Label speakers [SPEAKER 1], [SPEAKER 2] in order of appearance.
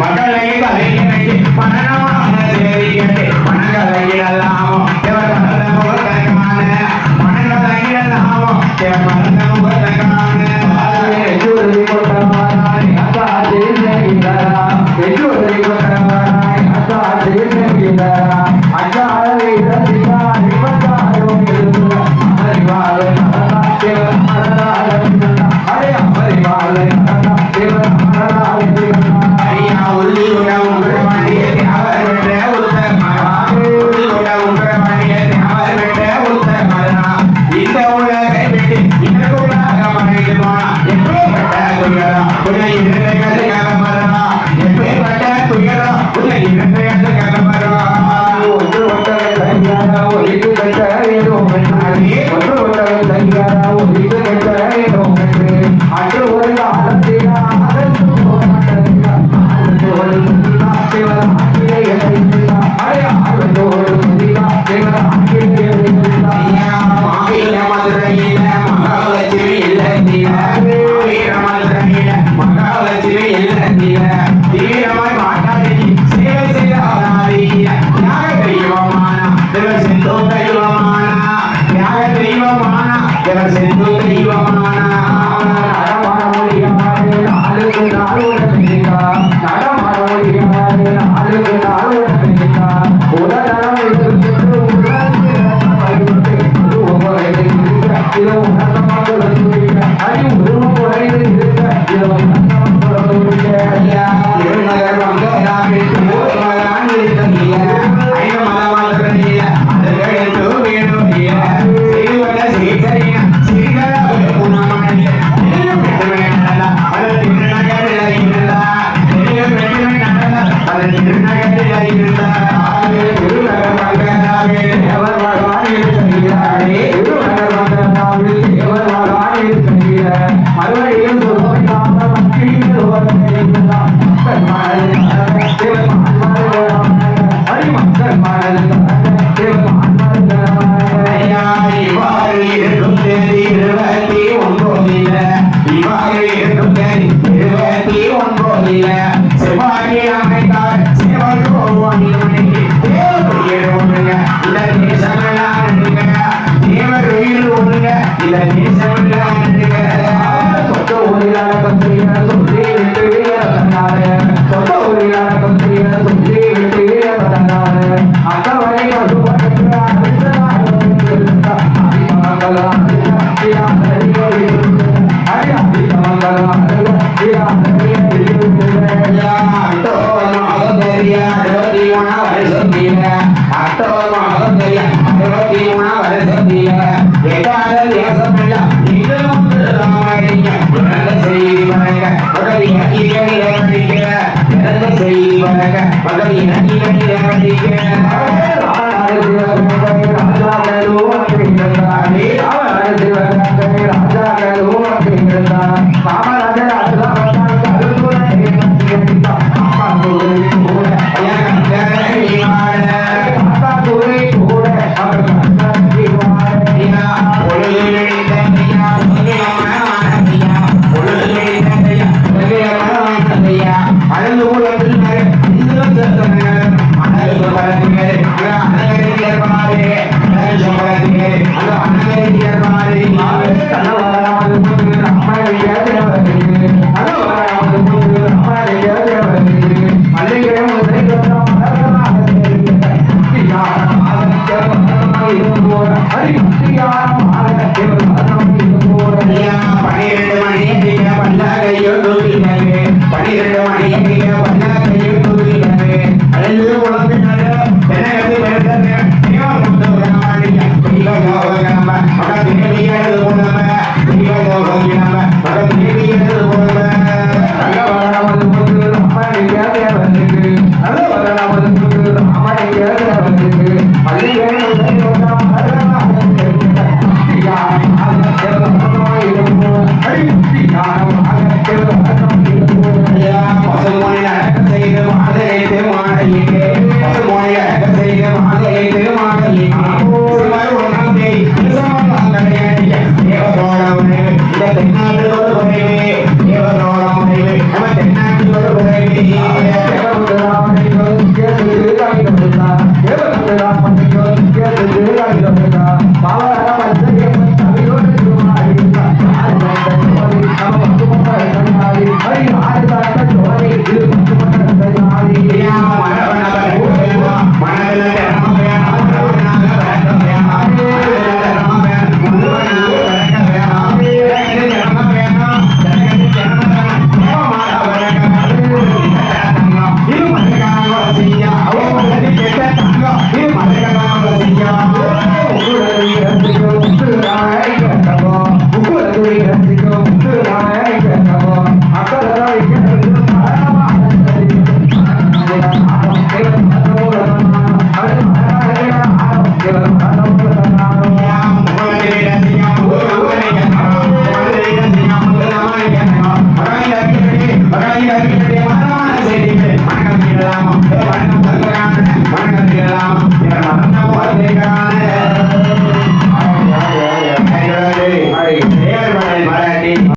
[SPEAKER 1] மக்களை கலைஞரை மனமாக தெரிவிக்கட்டு மனங்களையிடலாமோ எவர் மனத முகத்தகான மனங்களையிடலாமோ எவர் மனத முகத்தகான வெற்றி கொண்டவனாய் அசாதி செய்கிறாரா வெற்றி கொண்டவனாய் அசாதி செய்கிறாரா அஞ்சாலை ரசிகா நிபந்தாரும் இருந்த அறிவாளை தேவர் மனதாலே அடே அறிவாளை தேவர் மனதாலே ஐயா உள்ளி உணவும் பிரமணியத்தை அவர் வென்ற உத்தமரா உள்ளி உணவும் பிரமணியத்தை அவர் வென்ற உத்தமரா இந்த உலகை விட்டு இன்னுள்ளாக மறைந்துமா எப்பேற்பட்ட துயரா உன்னை இரண்டு கலமரா எப்பேற்பட்ட துயரா உன்னை இரண்டு கலமரா ஒன்று ஒட்டவை தங்கியாரா ஒலித்து கட்ட வேண்டும் ஒன்று ஒட்டவை தங்கியாரா ஒலித்து கட்ட வேண்டும் என்று அன்று ஒரு காலத்திலா ராஜா